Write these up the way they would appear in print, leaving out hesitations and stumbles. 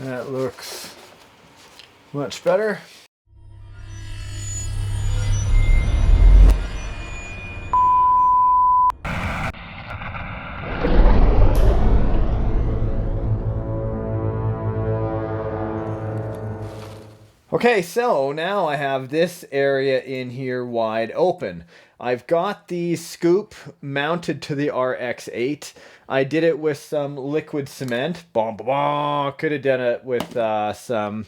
That looks much better. Okay, so now I have this area in here wide open. I've got the scoop mounted to the RX8. I did it with some liquid cement. Could have done it with some,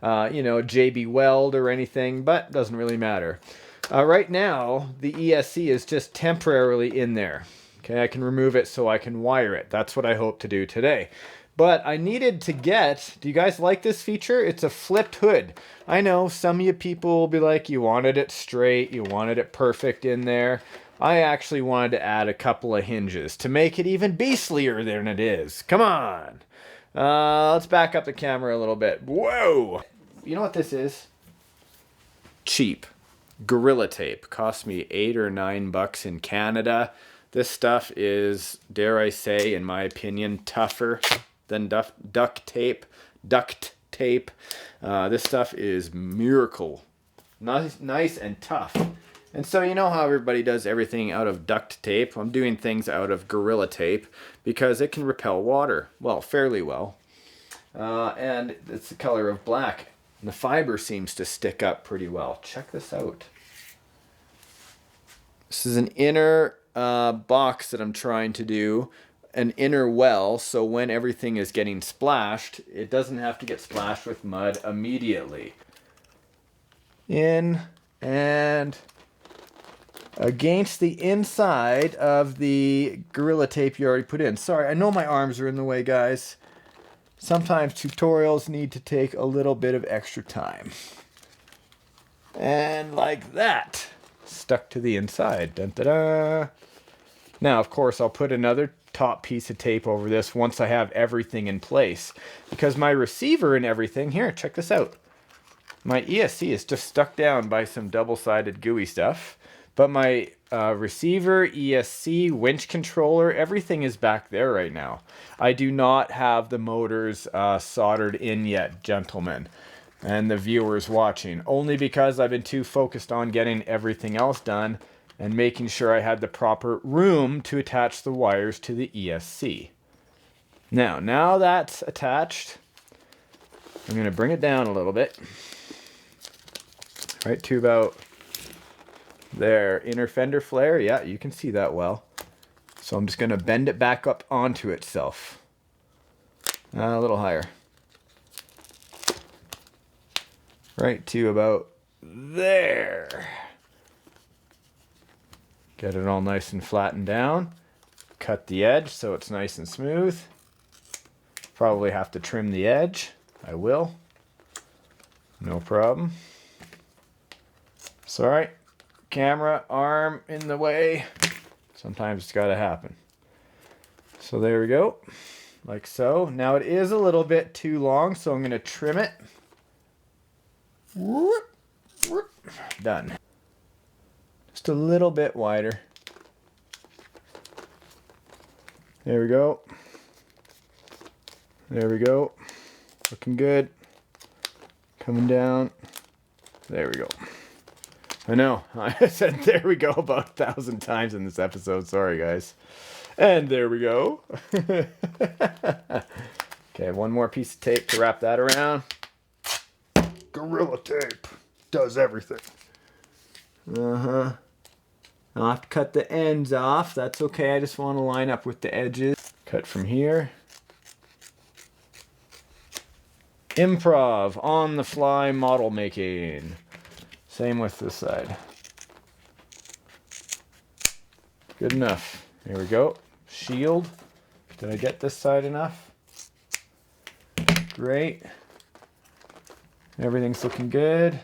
JB Weld or anything, but doesn't really matter. Right now, the ESC is just temporarily in there. Okay, I can remove it so I can wire it. That's what I hope to do today. But I needed to get, do you guys like this feature? It's a flipped hood. I know some of you people will be like, you wanted it straight, you wanted it perfect in there. I actually wanted to add a couple of hinges to make it even beastlier than it is. Come on. Let's back up the camera a little bit. Whoa! You know what this is? Cheap. Gorilla Tape. Cost me $8 or $9 in Canada. This stuff is, dare I say, in my opinion, tougher than duct tape. This stuff is miracle. Nice and tough. And so you know how everybody does everything out of duct tape? I'm doing things out of Gorilla Tape because it can repel water. Well, fairly well. And it's the color of black. And the fiber seems to stick up pretty well. Check this out. This is an inner box that I'm trying to do. An inner well, so when everything is getting splashed, it doesn't have to get splashed with mud immediately. In and against the inside of the Gorilla Tape you already put in. Sorry, I know my arms are in the way, guys. Sometimes tutorials need to take a little bit of extra time. And like that. Stuck to the inside. Dun, da, da. Now, of course, I'll put another top piece of tape over this once I have everything in place. Because my receiver and everything, here, check this out. My ESC is just stuck down by some double-sided gooey stuff. But my receiver, ESC, winch controller, everything is back there right now. I do not have the motors soldered in yet, gentlemen. And the viewers watching. Only because I've been too focused on getting everything else done and making sure I had the proper room to attach the wires to the ESC. Now that's attached, I'm going to bring it down a little bit. Right to about there. Inner fender flare, yeah, you can see that well. So I'm just going to bend it back up onto itself. A little higher. Right to about there. Get it all nice and flattened down. Cut the edge so it's nice and smooth. Probably have to trim the edge. I will. No problem. Sorry. Camera, arm in the way. Sometimes it's got to happen. So there we go. Like so. Now it is a little bit too long, so I'm going to trim it. Whoop, whoop. Done. Just a little bit wider. There we go. There we go. Looking good. Coming down. There we go. I know. I said there we go about 1,000 times in this episode. Sorry, guys. And there we go. Okay, one more piece of tape to wrap that around. Gorilla Tape does everything. I'll have to cut the ends off. That's okay. I just want to line up with the edges. Cut from here. Improv, on the fly model making. Same with this side. Good enough. Here we go. Shield. Did I get this side enough? Great. Everything's looking good.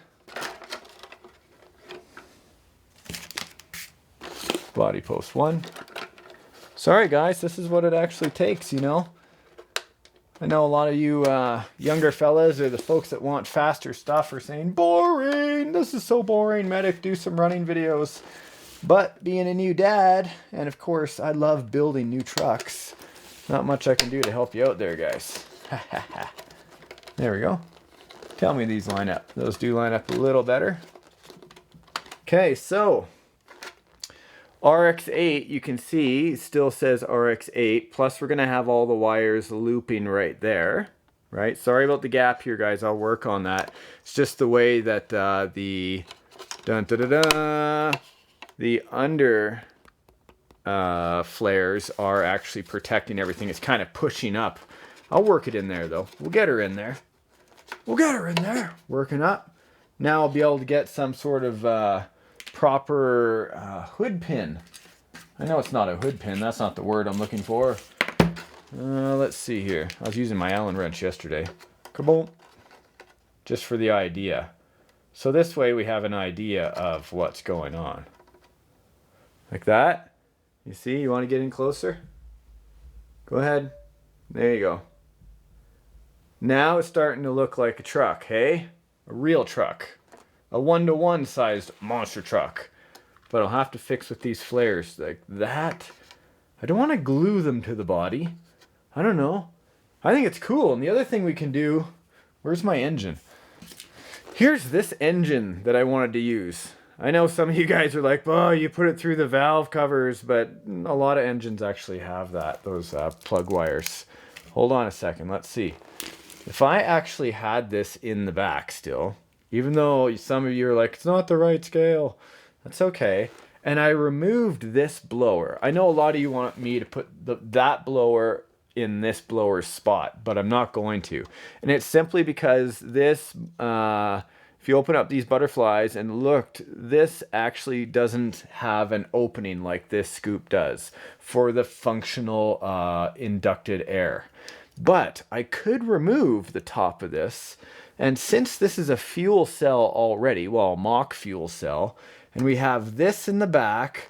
Body post 1. Sorry guys, this is what it actually takes, you know. I know a lot of you younger fellas or the folks that want faster stuff are saying, boring, this is so boring, medic, do some running videos. But being a new dad, and of course I love building new trucks, not much I can do to help you out there, guys. There we go. Tell me these line up. Those do line up a little better. Okay, so RX8, you can see, still says RX8, plus we're going to have all the wires looping right there, right? Sorry about the gap here, guys. I'll work on that. It's just the way that the under flares are actually protecting everything. It's kind of pushing up. I'll work it in there, though. We'll get her in there. We'll get her in there. Working up. Now I'll be able to get some sort of proper hood pin. I know it's not a hood pin. That's not the word I'm looking for. Let's see here. I was using my Allen wrench yesterday. Kaboom. Just for the idea. So this way we have an idea of what's going on. Like that. You see? You want to get in closer? Go ahead. There you go. Now it's starting to look like a truck, hey? A real truck. A 1-to-1 sized monster truck. But I'll have to fix with these flares like that. I don't want to glue them to the body. I don't know. I think it's cool. And the other thing we can do... Where's my engine? Here's this engine that I wanted to use. I know some of you guys are like, oh, you put it through the valve covers, but a lot of engines actually have that, those plug wires. Hold on a second, let's see. If I actually had this in the back still, even though some of you are like, it's not the right scale, that's okay. And I removed this blower. I know a lot of you want me to put that blower in this blower spot, but I'm not going to. And it's simply because this, if you open up these butterflies and looked, this actually doesn't have an opening like this scoop does for the functional inducted air. But I could remove the top of this, and since this is a fuel cell already, well, a mock fuel cell, and we have this in the back,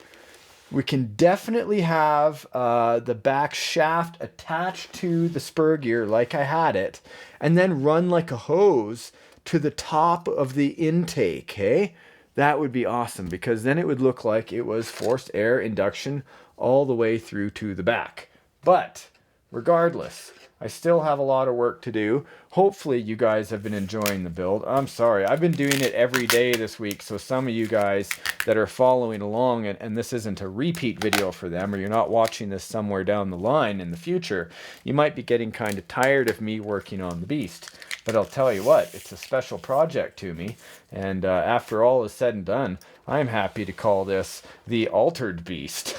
we can definitely have the back shaft attached to the spur gear like I had it, and then run like a hose to the top of the intake, hey? That would be awesome, because then it would look like it was forced air induction all the way through to the back. But regardless, I still have a lot of work to do. Hopefully you guys have been enjoying the build. I'm sorry, I've been doing it every day this week, so some of you guys that are following along, and this isn't a repeat video for them, or you're not watching this somewhere down the line in the future, you might be getting kind of tired of me working on the beast. But I'll tell you what, it's a special project to me, and after all is said and done, I'm happy to call this the Altered Beast.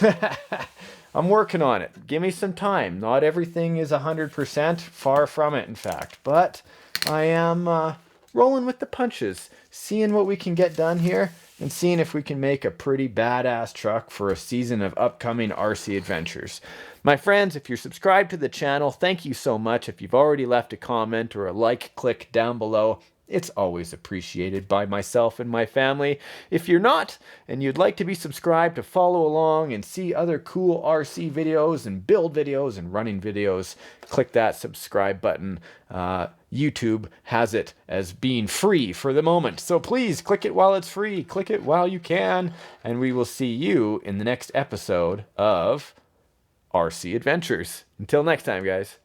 I'm working on it. Give me some time. Not everything is 100%, far from it in fact, but I am rolling with the punches, seeing what we can get done here, and seeing if we can make a pretty badass truck for a season of upcoming RC adventures. My friends, if you're subscribed to the channel, thank you so much. If you've already left a comment or a like, click down below. It's always appreciated by myself and my family. If you're not, and you'd like to be subscribed to follow along and see other cool RC videos and build videos and running videos, click that subscribe button. YouTube has it as being free for the moment. So please click it while it's free. Click it while you can. And we will see you in the next episode of RC Adventures. Until next time, guys.